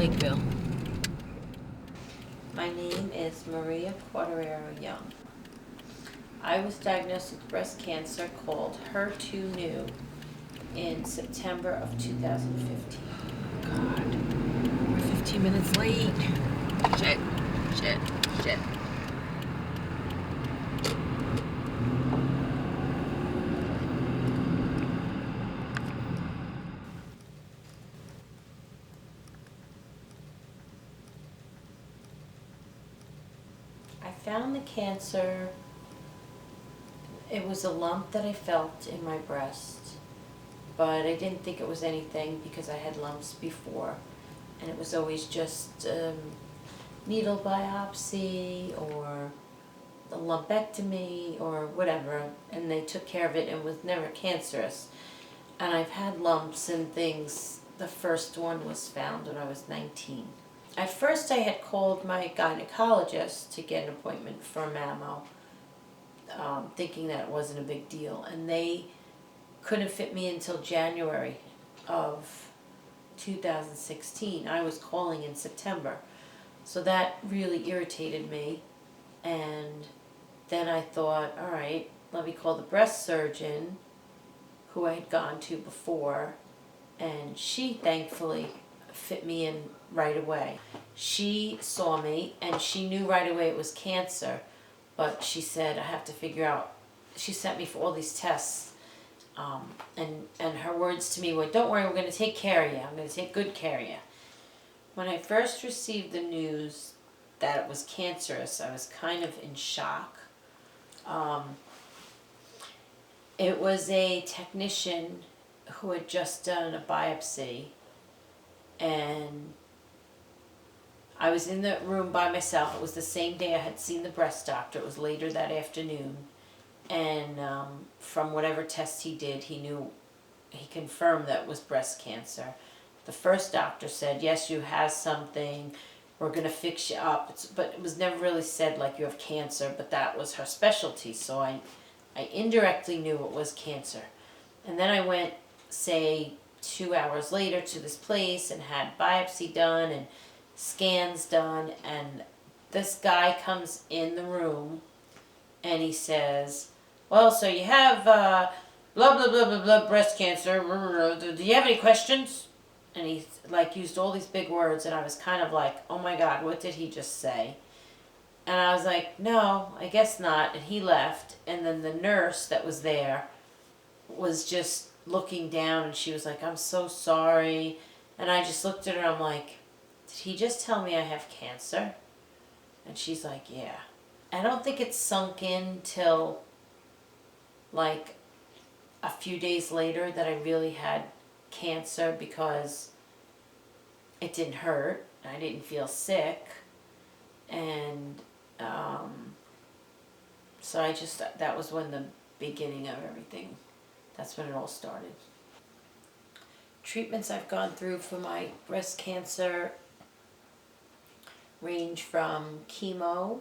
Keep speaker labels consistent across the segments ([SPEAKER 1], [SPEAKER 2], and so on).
[SPEAKER 1] Lakeville.
[SPEAKER 2] My name is Maria Quaterero Young. I was diagnosed with breast cancer called Her2 new in September of 2015.
[SPEAKER 1] God, we're 15 minutes late. Shit, shit, shit.
[SPEAKER 2] I found the cancer, it was a lump that I felt in my breast, but I didn't think it was anything because I had lumps before, and it was always just needle biopsy or the lumpectomy or whatever, and they took care of it and it was never cancerous. And I've had lumps and things. The first one was found when I was 19. At first I had called my gynecologist to get an appointment for mammo, thinking that it wasn't a big deal, and they couldn't fit me until January of 2016. I was calling in September, so that really irritated me. And then I thought, all right, let me call the breast surgeon who I had gone to before, and she thankfully fit me in right away. She saw me and she knew right away it was cancer, but she said, I have to figure out, she sent me for all these tests, and her words to me were, don't worry, we're going to take care of you. I'm going to take good care of you. When I first received the news that it was cancerous, I was kind of in shock. It was a technician who had just done a biopsy, and I was in the room by myself. It was the same day I had seen the breast doctor. It was later that afternoon, and from whatever test he did, he confirmed that it was breast cancer. The first doctor said, yes, you have something, we're going to fix you up. But it was never really said like you have cancer, but that was her specialty, so I indirectly knew it was cancer. And then I went, say, 2 hours later to this place and had biopsy done and scans done, and this guy comes in the room and he says, well, so you have blah, blah, blah, blah, blah, breast cancer. Do you have any questions? And he used all these big words, and I was kind of like, oh my God, what did he just say? And I was like, no, I guess not. And he left. And then the nurse that was there was just looking down, and she was like, I'm so sorry. And I just looked at her, I'm like, did he just tell me I have cancer? And she's like, yeah. I don't think it sunk in till like a few days later that I really had cancer, because it didn't hurt. I didn't feel sick. And so that was when the beginning of everything, that's when it all started. Treatments I've gone through for my breast cancer range from chemo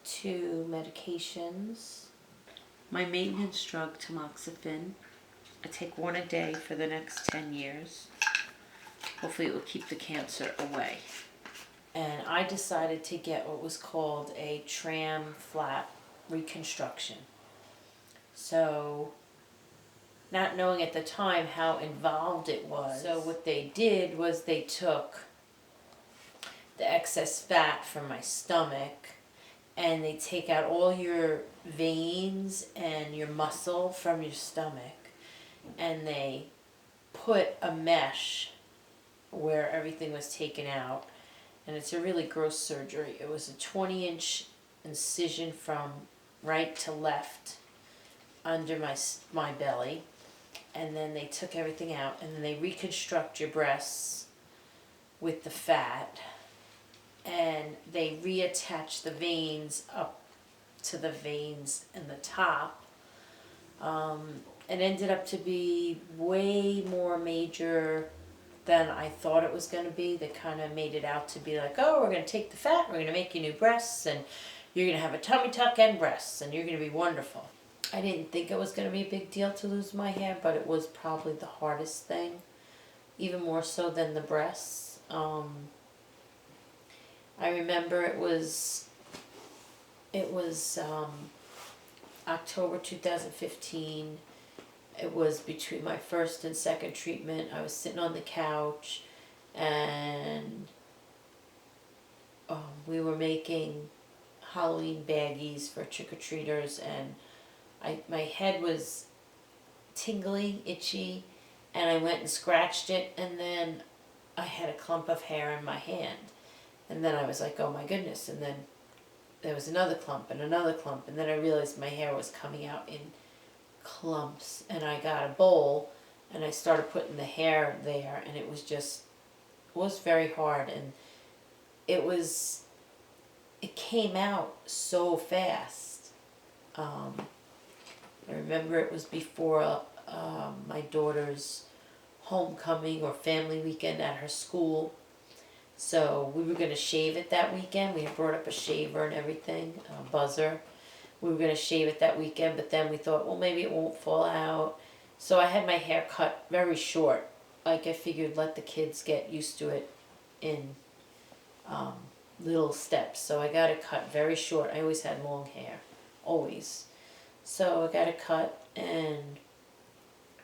[SPEAKER 2] to medications. My maintenance drug, tamoxifen, I take one a day for the next 10 years. Hopefully it will keep the cancer away. And I decided to get what was called a tram flap reconstruction. So, not knowing at the time how involved it was, so what they did was they took the excess fat from my stomach, and they take out all your veins and your muscle from your stomach, and they put a mesh where everything was taken out. And it's a really gross surgery. It was a 20-inch incision from right to left under my belly, and then they took everything out, and then they reconstruct your breasts with the fat, and they reattach the veins up to the veins in the top. It ended up to be way more major than I thought it was going to be. They kind of made it out to be like, oh, we're going to take the fat, we're going to make you new breasts, and you're going to have a tummy tuck and breasts, and you're going to be wonderful. I didn't think it was going to be a big deal to lose my hair, but it was probably the hardest thing, even more so than the breasts. I remember it was October 2015. It was between my first and second treatment. I was sitting on the couch, and we were making Halloween baggies for trick-or-treaters, and my head was tingly, itchy, and I went and scratched it, and then I had a clump of hair in my hand. And then I was like, oh my goodness, and then there was another clump, and then I realized my hair was coming out in clumps, and I got a bowl, and I started putting the hair there, and it was very hard, and it came out so fast. I remember it was before my daughter's homecoming or family weekend at her school. So we were going to shave it that weekend. We had brought up a shaver and everything, a buzzer. We were going to shave it that weekend, but then we thought, well, maybe it won't fall out. So I had my hair cut very short. Like I figured let the kids get used to it in little steps. So I got it cut very short. I always had long hair, always. So I got it cut, and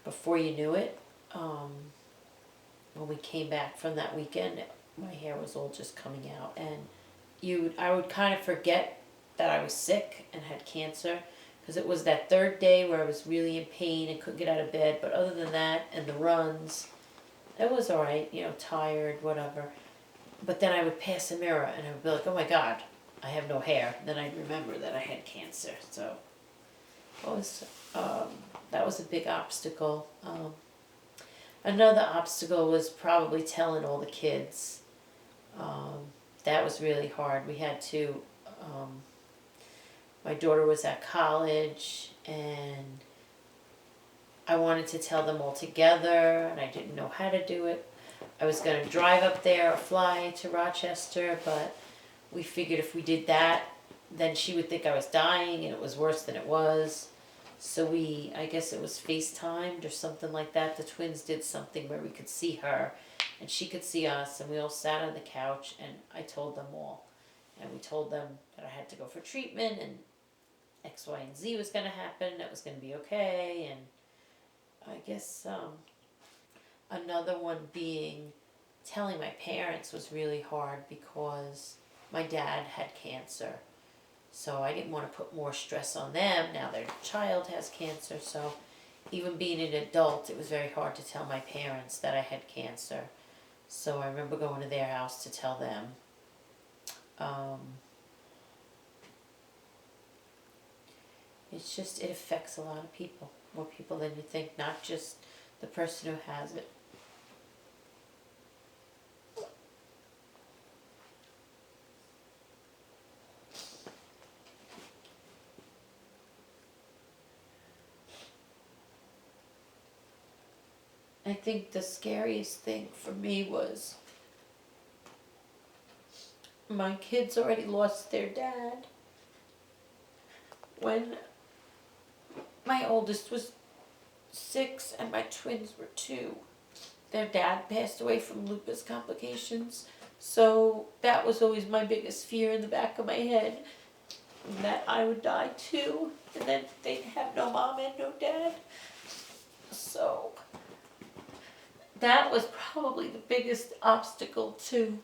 [SPEAKER 2] before you knew it, when we came back from that weekend, my hair was all just coming out, and I would kind of forget that I was sick and had cancer, because it was that third day where I was really in pain and couldn't get out of bed. But other than that and the runs, it was all right, tired, whatever. But then I would pass a mirror and I would be like, oh my God, I have no hair. Then I'd remember that I had cancer. So that was a big obstacle. Another obstacle was probably telling all the kids. That was really hard. We had to, my daughter was at college, and I wanted to tell them all together, and I didn't know how to do it. I was going to drive up there or fly to Rochester, but we figured if we did that, then she would think I was dying, and it was worse than it was. So I guess it was FaceTimed or something like that. The twins did something where we could see her and she could see us, and we all sat on the couch, and I told them all. And we told them that I had to go for treatment, and X, Y, and Z was going to happen. That was going to be okay. And I guess another one being telling my parents was really hard, because my dad had cancer. So I didn't want to put more stress on them. Now their child has cancer. So even being an adult, it was very hard to tell my parents that I had cancer. So I remember going to their house to tell them. It affects a lot of people. More people than you think, not just the person who has it. I think the scariest thing for me was my kids already lost their dad. When my oldest was 6 and my twins were 2, their dad passed away from lupus complications. So that was always my biggest fear in the back of my head, that I would die too, and then they'd have no mom and no dad. So that was probably the biggest obstacle to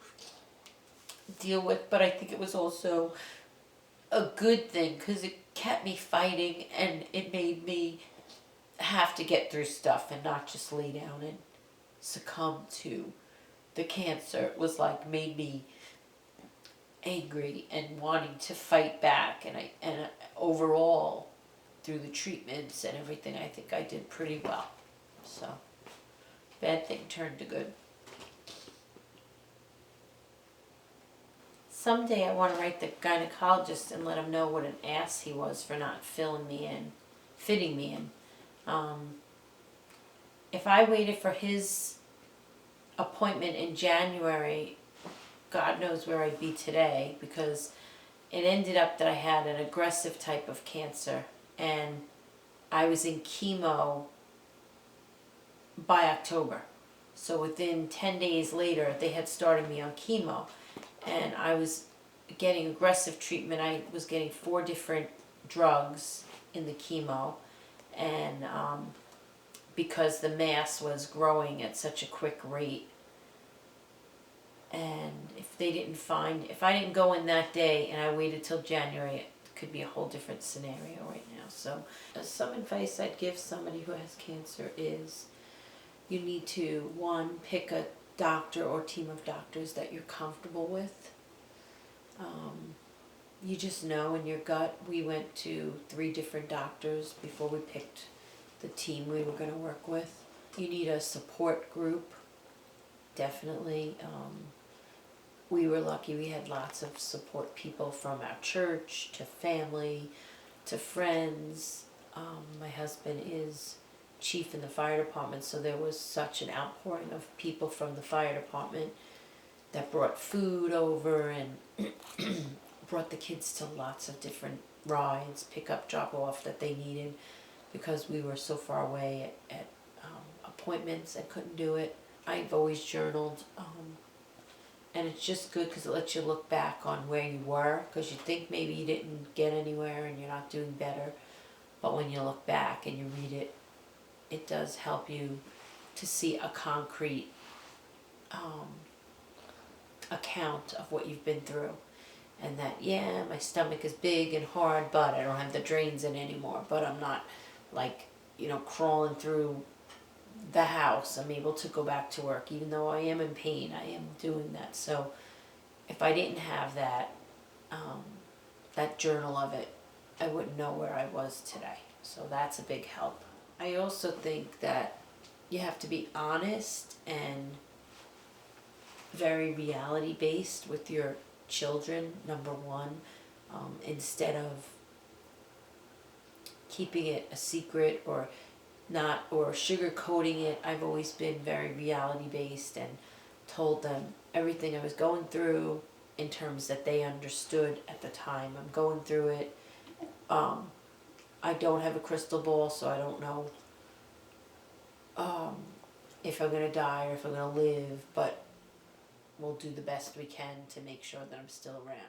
[SPEAKER 2] deal with, but I think it was also a good thing, because it kept me fighting, and it made me have to get through stuff and not just lay down and succumb to the cancer. It was like made me angry and wanting to fight back, and overall through the treatments and everything, I think I did pretty well. So bad thing turned to good. Someday I want to write the gynecologist and let him know what an ass he was for not fitting me in. If I waited for his appointment in January, God knows where I'd be today, because it ended up that I had an aggressive type of cancer, and I was in chemo by October. So within 10 days later, they had started me on chemo, and I was getting aggressive treatment. I was getting 4 different drugs in the chemo, and because the mass was growing at such a quick rate. And if I didn't go in that day and I waited till January, it could be a whole different scenario right now. So some advice I'd give somebody who has cancer is you need to, one, pick a doctor or team of doctors that you're comfortable with. You just know in your gut. We went to 3 different doctors before we picked the team we were going to work with. You need a support group, definitely. We were lucky, we had lots of support people from our church to family to friends. My husband is chief in the fire department, so there was such an outpouring of people from the fire department that brought food over and brought the kids to lots of different rides, pick up, drop off that they needed, because we were so far away at appointments and couldn't do it. I've always journaled, and it's just good because it lets you look back on where you were, because you think maybe you didn't get anywhere and you're not doing better, but when you look back and you read it, it does help you to see a concrete account of what you've been through. And that, yeah, my stomach is big and hard, but I don't have the drains in anymore, but I'm not like, crawling through the house. I'm able to go back to work. Even though I am in pain, I am doing that. So if I didn't have that, that journal of it, I wouldn't know where I was today. So that's a big help. I also think that you have to be honest and very reality based with your children, number one, instead of keeping it a secret or sugarcoating it. I've always been very reality based and told them everything I was going through in terms that they understood at the time. I'm going through it. I don't have a crystal ball, so I don't know if I'm going to die or if I'm going to live, but we'll do the best we can to make sure that I'm still around.